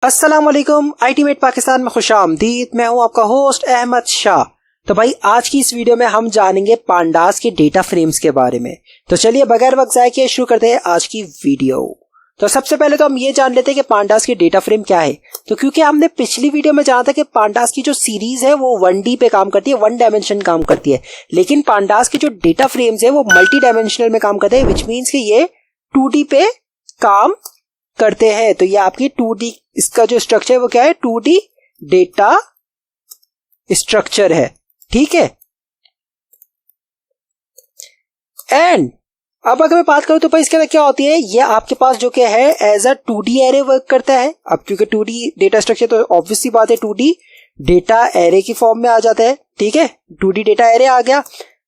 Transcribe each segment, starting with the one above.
अस्सलाम वालेकुम। अल्टीमेट पाकिस्तान में खुशामदीद। मैं हूं आपका होस्ट अहमद शाह। तो भाई आज की इस वीडियो में हम जानेंगे पांडास के डेटा फ्रेम्स के बारे में। तो चलिए बगैर वक्त ज़ाय किए शुरू करते हैं आज की वीडियो। तो सबसे पहले तो हम ये जान लेते हैं कि पांडास की डेटा फ्रेम क्या है। तो क्योंकि हमने पिछली वीडियो में जाना था कि पांडास की जो सीरीज है वो 1D पे काम करती है, 1 डायमेंशन काम करती है, लेकिन पांडास के जो डेटा फ्रेम्स है वो मल्टी डायमेंशनल में काम करते हैं, विच मीन्स कि ये 2D पे काम करते हैं। तो ये आपकी 2D इसका जो स्ट्रक्चर है वो क्या है, 2D डेटा स्ट्रक्चर है। ठीक है। एंड अब अगर मैं बात करूं तो भाई इसके अंदर क्या होती है, ये आपके पास जो क्या है as a 2D array work करता है। अब क्योंकि 2D डेटा स्ट्रक्चर तो ऑब्वियस सी बात है 2D डेटा एरे की फॉर्म में आ जाता है। ठीक है, 2D डेटा एरे आ गया।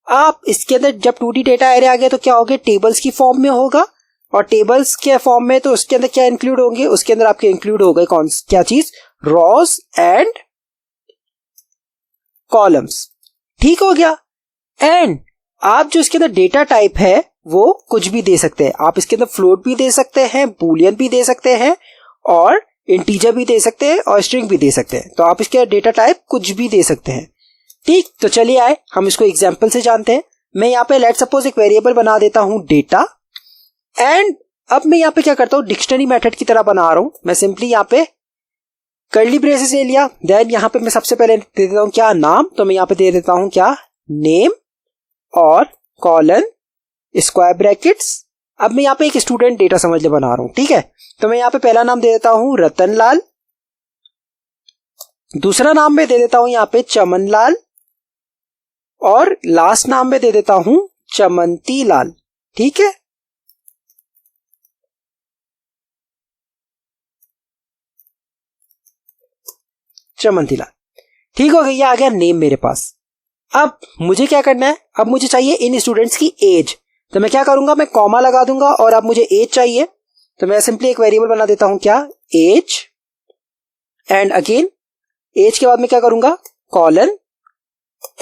आप इसके अंदर जब 2D डेटा एरे आ गया तो क्या होगा, टेबल्स की फॉर्म में होगा, और टेबल्स के फॉर्म में तो उसके अंदर क्या इंक्लूड होंगे, उसके अंदर आपके इंक्लूड हो गए कौन क्या चीज, रॉस एंड कॉलम्स। ठीक हो गया। एंड आप जो इसके अंदर डेटा टाइप है वो कुछ भी दे सकते हैं। आप इसके अंदर फ्लोट भी दे सकते हैं, बूलियन भी दे सकते हैं, और इंटीजर भी दे सकते हैं, और स्ट्रिंग भी दे सकते हैं। तो आप इसके डेटा टाइप कुछ भी दे सकते हैं। ठीक, तो चलिए आए हम इसको एग्जाम्पल से जानते हैं। मैं यहाँ पे लेट सपोज एक वेरिएबल बना देता हूं डेटा, एंड अब मैं यहाँ पे क्या करता हूं, डिक्शनरी मेथड की तरह बना रहा हूं। मैं सिंपली यहाँ पे कर्ली ब्रेसेस ले लिया, देन यहाँ पे मैं सबसे पहले दे देता हूं क्या, नाम। तो मैं यहाँ पे दे देता हूं क्या, नेम, और कॉलन स्क्वायर ब्रैकेट्स। अब मैं यहाँ पे एक स्टूडेंट डेटा समझ ले बना रहा हूं। ठीक है, तो मैं यहाँ पे पहला नाम दे देता हूं रतन लाल, दूसरा नाम में दे देता हूं यहाँ पे चमन लाल, और लास्ट नाम में दे देता हूं चमंती लाल। ठीक है, चमंती लाल। ठीक हो गई, ये आ गया नेम मेरे पास। अब मुझे क्या करना है, अब मुझे चाहिए इन स्टूडेंट्स की एज। तो मैं क्या करूंगा, मैं कॉमा लगा दूंगा, और अब मुझे एज चाहिए तो मैं सिंपली एक वेरिएबल बना देता हूं क्या, एज, एंड अगेन एज के बाद में क्या करूंगा, कॉलन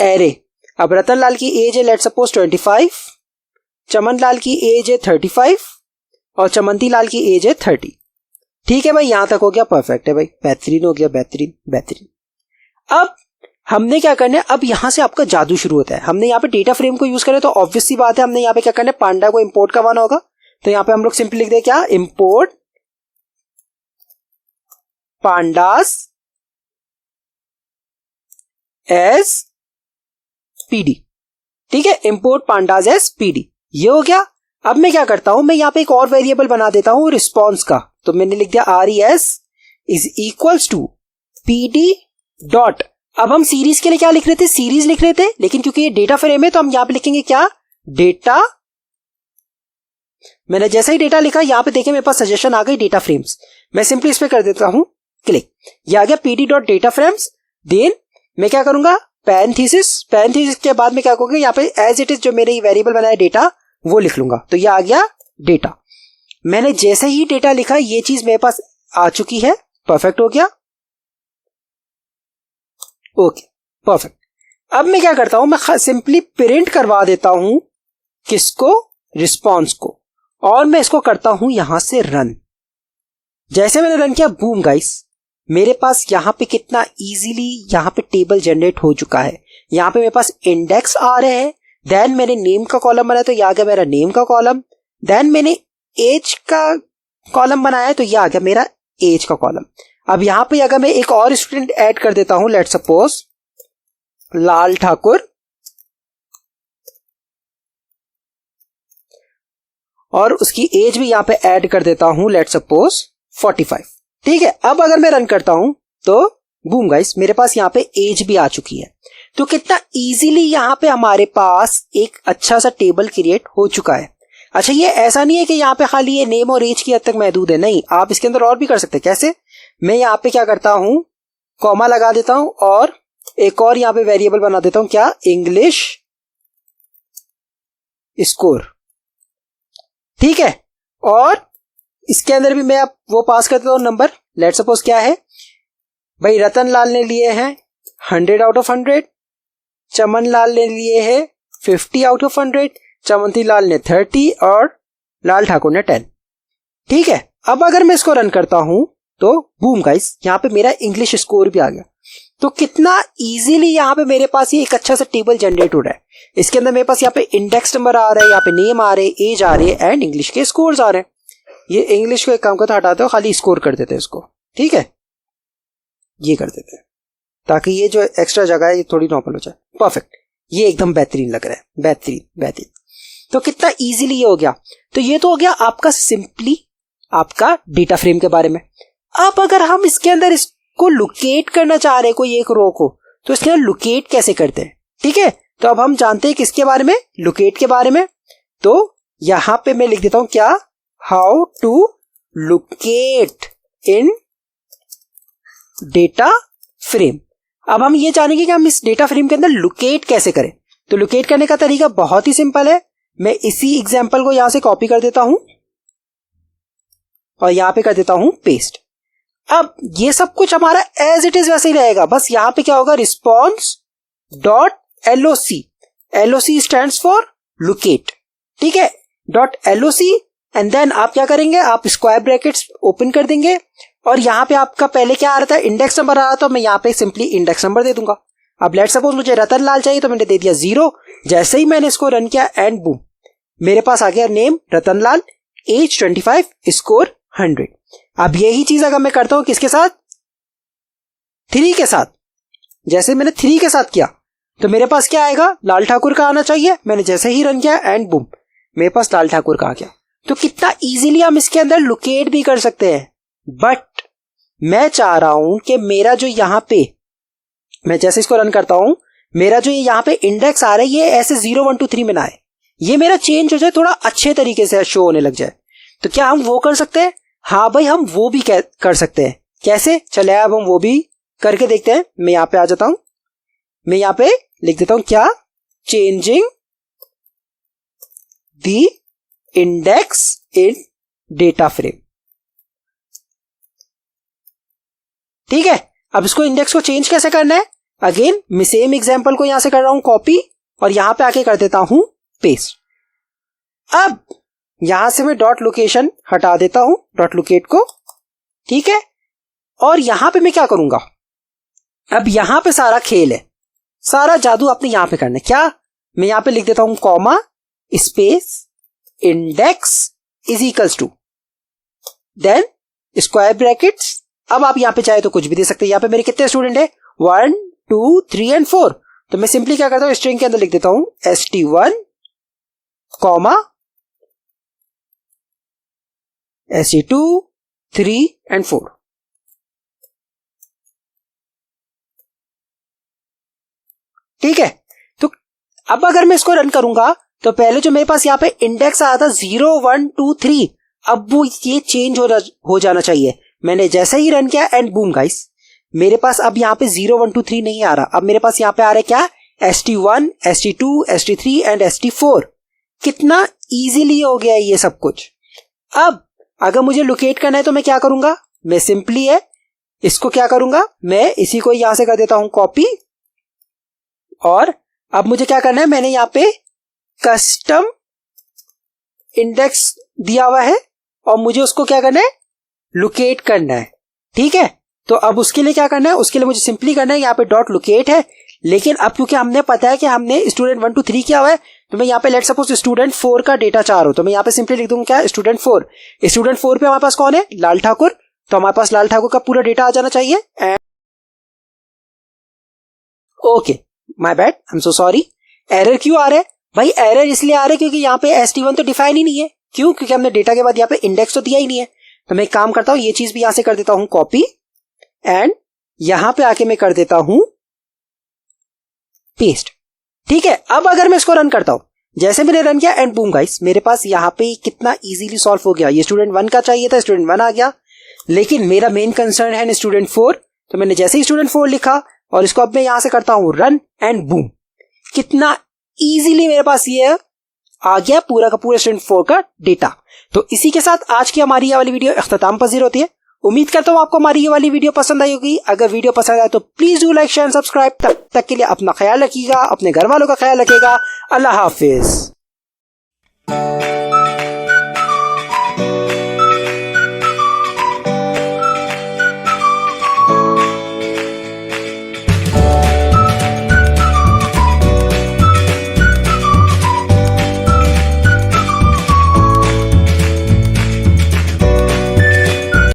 एरे। अब रतन लाल की एज है लेट सपोज 25, चमन लाल की एज है 35, और चमंती लाल की एज है 30। ठीक है भाई, यहां तक हो गया, परफेक्ट है भाई, बेहतरीन हो गया, बेहतरीन बेहतरीन। अब हमने क्या करना है, अब यहां से आपका जादू शुरू होता है। हमने यहाँ पे डेटा फ्रेम को यूज करें तो ऑब्वियस सी बात है हमने यहाँ पे क्या करना है, पांडा को इंपोर्ट करवाना होगा। तो यहाँ पे हम लोग सिंपली लिख दे क्या, इंपोर्ट पांडास एज पीडी। ठीक है, इंपोर्ट पांडास एज पीडी, ये हो गया। अब मैं क्या करता हूं, मैं यहाँ पे एक और वेरिएबल बना देता हूं रिस्पॉन्स का। तो मैंने लिख दिया res is equals to pd dot. अब हम सीरीज के लिए क्या लिख रहे थे, सीरीज लिख रहे थे, लेकिन क्योंकि ये डेटा फ्रेम है तो हम यहां पे लिखेंगे क्या, डेटा। मैंने जैसे ही डेटा लिखा यहां पे देखे मेरे पास सजेशन आ गई डेटा फ्रेम्स। मैं सिंपली इस पे कर देता हूं क्लिक, ये आ गया pd dot data frames. Then मैं क्या करूंगा, पैरेंथेसिस, पैरेंथेसिस के बाद में क्या करूंगा, यहाँ पे एज इट इज जो मेरे वेरिएबल बनाया डेटा वो लिख लूंगा। तो ये आ गया डेटा। मैंने जैसे ही डेटा लिखा ये चीज मेरे पास आ चुकी है, परफेक्ट हो गया। Okay, perfect. अब मैं क्या करता हूं, मैं सिंपली प्रिंट करवा देता हूं किसको, रिस्पॉन्स को, और मैं इसको करता हूं यहां से रन। जैसे मैंने रन किया, बूम गाइस, मेरे पास यहां पे कितना इजीली यहां पे टेबल जनरेट हो चुका है। यहां पे मेरे पास इंडेक्स आ रहे हैं, देन मैंने नेम का कॉलम बनाया तो ये आ गया मेरा नेम का कॉलम, देन मैंने एज का कॉलम बनाया तो ये आ गया मेरा एज का कॉलम। अब यहां पे अगर मैं एक और स्टूडेंट ऐड कर देता हूं, लेट सपोज लाल ठाकुर, और उसकी एज भी यहां पे ऐड कर देता हूं, लेट सपोज 45। ठीक है, अब अगर मैं रन करता हूं तो बूम गाइस, मेरे पास यहां पे एज भी आ चुकी है। तो कितना इजीली यहां पे हमारे पास एक अच्छा सा टेबल क्रिएट हो चुका है। अच्छा, ये ऐसा नहीं है कि यहाँ पे खाली ये नेम और एज की हद तक महदूद है, नहीं, आप इसके अंदर और भी कर सकते हैं। कैसे, मैं यहाँ पे क्या करता हूं, कॉमा लगा देता हूं, और एक और यहाँ पे वेरिएबल बना देता हूं क्या, इंग्लिश स्कोर। ठीक है, और इसके अंदर भी मैं अब वो पास कर देता हूं नंबर। लेट सपोज क्या है भाई, रतन लाल ने लिए हैं 100 आउट ऑफ 100, चमन लाल ने लिए हैं 50 आउट ऑफ 100, चमंती लाल ने 30, और लाल ठाकुर ने 10। ठीक है, अब अगर मैं इसको रन करता हूं तो बूम गाइस, यहाँ पे मेरा इंग्लिश स्कोर भी आ गया। तो कितना इजीली यहाँ पे मेरे पास ये एक अच्छा सा टेबल जनरेट हो रहा है। इसके अंदर मेरे पास यहाँ पे इंडेक्स नंबर आ रहा है, यहाँ पे नेम आ रहे हैं, एज आ रही है एंड इंग्लिश के स्कोर्स आ रहे हैं। ये इंग्लिश को एक काम करते हटाते हो, खाली स्कोर कर देते हैं इसको, ठीक है, ये कर देते हैं ताकि ये जो एक्स्ट्रा जगह है ये थोड़ी नॉर्मल हो जाए। परफेक्ट, ये एकदम बेहतरीन लग रहा है, बेहतरीन। तो कितना इजीली ये हो गया। तो ये तो हो गया आपका सिंपली आपका डेटा फ्रेम के बारे में। अब अगर हम इसके अंदर इसको लोकेट करना चाह रहे हैं कोई एक रो को, तो इसके अंदर लोकेट कैसे करते हैं, ठीक है। तो अब हम जानते हैं किसके बारे में, लोकेट के बारे में। तो यहां पे मैं लिख देता हूं क्या, how to locate in data frame. अब हम ये जानेंगे कि हम इस डेटा फ्रेम के अंदर लोकेट कैसे करें। तो लोकेट करने का तरीका बहुत ही सिंपल है। मैं इसी एग्जांपल को यहां से कॉपी कर देता हूं और यहां पे कर देता हूं पेस्ट। अब ये सब कुछ हमारा एज इट इज वैसे ही रहेगा, बस यहां पे क्या होगा, response dot LOC. LOC stands for locate, ठीक है, डॉट एलओसी। एंड देन आप क्या करेंगे, आप स्क्वायर ब्रैकेट्स ओपन कर देंगे और यहां पे आपका पहले क्या आ रहा था, इंडेक्स नंबर आ रहा था, मैं यहां पे सिंपली इंडेक्स नंबर दे दूंगा। अब लेट्स सपोज मुझे रतन लाल चाहिए तो मैंने दे दिया 0। जैसे ही मैंने इसको रन किया एंड बूम, मेरे पास आ गया नेम रतन लाल, एज 25, स्कोर 100। अब यही चीज अगर मैं करता हूं किसके साथ, 3 के साथ, जैसे मैंने 3 के साथ किया तो मेरे पास क्या आएगा, लाल ठाकुर का आना चाहिए। मैंने जैसे ही रन किया एंड बूम, मेरे पास लाल ठाकुर का आ गया। तो कितना इजीली हम इसके अंदर लोकेट भी कर सकते हैं। बट मैं चाह रहा हूं कि मेरा जो यहां पे, मैं जैसे इसको रन करता हूं, मेरा जो यहां पे इंडेक्स आ रहा है ये ऐसे 0 1 2 3 में ना आए, ये मेरा चेंज हो जाए, थोड़ा अच्छे तरीके से शो होने लग जाए। तो क्या हम वो कर सकते हैं? हाँ भाई, हम वो भी कर सकते हैं। कैसे, चले अब हम वो भी करके देखते हैं। मैं यहां पे आ जाता हूं, मैं यहां पे लिख देता हूं क्या, changing the index in data frame, ठीक है। अब इसको इंडेक्स को चेंज कैसे करना है, अगेन मैं सेम एग्जांपल को यहां से कर रहा हूं कॉपी और यहां पे आके कर देता हूं पेस्ट। अब यहां से मैं डॉट लोकेशन हटा देता हूं, डॉट लोकेट को, ठीक है। और यहां पे मैं क्या करूंगा, अब यहां पे सारा खेल है, सारा जादू आपने यहां पे करना है। क्या, मैं यहां पे लिख देता हूं comma space index is equals to, then square brackets. अब आप यहां पे चाहे तो कुछ भी दे सकते हैं। यहां पे मेरे कितने स्टूडेंट है, 1 2 3 एंड 4। तो मैं सिंपली क्या करता हूं, स्ट्रिंग के अंदर लिख देता हूं st1 कॉमा st2 3 एंड 4। ठीक है। तो अब अगर मैं इसको रन करूंगा तो पहले जो मेरे पास यहां पे इंडेक्स आया था 0 1 2 3, अब वो ये चेंज हो जाना चाहिए। मैंने जैसे ही रन किया एंड बूम गाइस, मेरे पास अब यहां पे 0 1 2 3 नहीं आ रहा। अब मेरे पास यहां पे आ रहा है क्या, st1 st2 st3 and st4। कितना इजीली हो गया ये सब कुछ। अब अगर मुझे लोकेट करना है तो मैं क्या करूंगा, मैं सिंपली है इसको क्या करूंगा, मैं इसी को यहां से कर देता हूं कॉपी। और अब मुझे क्या करना है, मैंने यहां पे कस्टम इंडेक्स दिया हुआ है और मुझे उसको क्या करना है, लोकेट करना है, ठीक है। तो अब उसके लिए क्या करना है, उसके लिए मुझे सिंपली करना है, यहाँ पे डॉट लोकेट है। लेकिन अब क्योंकि हमने पता है कि हमने स्टूडेंट 1 2 3 किया हुआ है, तो मैं यहाँ पे लेट सपोज स्टूडेंट 4 का डेटा चाह रहा हूं, तो मैं यहाँ पे सिंपली लिख दूंगा क्या, स्टूडेंट 4। स्टूडेंट 4 पे हमारे पास कौन है, लाल ठाकुर। तो हमारे पास लाल ठाकुर का पूरा डेटा आ जाना चाहिए। Okay, my bad, I am so sorry. Error क्यों आ रहा है भाई, एरर इसलिए आ रहा है क्योंकि यहाँ पे st1 तो डिफाइन ही नहीं है। क्यों, क्योंकि हमने डेटा के बाद यहाँ पे इंडेक्स तो दिया ही नहीं है। तो मैं एक काम करता हूं, ये चीज भी यहां से कर देता हूं कॉपी एंड यहां पे आके मैं कर देता हूं पेस्ट, ठीक है। अब अगर मैं इसको रन करता हूं, जैसे मैंने रन किया एंड बूम गाइस, मेरे पास यहां पे कितना इजीली सॉल्व हो गया। ये स्टूडेंट 1 का चाहिए था, स्टूडेंट 1 आ गया। लेकिन मेरा मेन कंसर्न है स्टूडेंट 4, तो मैंने जैसे ही स्टूडेंट 4 लिखा और इसको अब मैं यहां से करता हूं रन एंड बूम, कितना इजीली मेरे पास ये आ गया पूरा का पूरा स्टूडेंट 4 का डेटा। तो इसी के साथ आज की हमारी ये वाली वीडियो इख्तिताम पजीर होती है। उम्मीद करता हूं आपको हमारी ये वाली वीडियो पसंद आई होगी। अगर वीडियो पसंद आए तो please do like share and subscribe. तब तक के लिए अपना ख्याल रखिएगा, अपने घर वालों का ख्याल रखिएगा। अल्लाह हाफिज।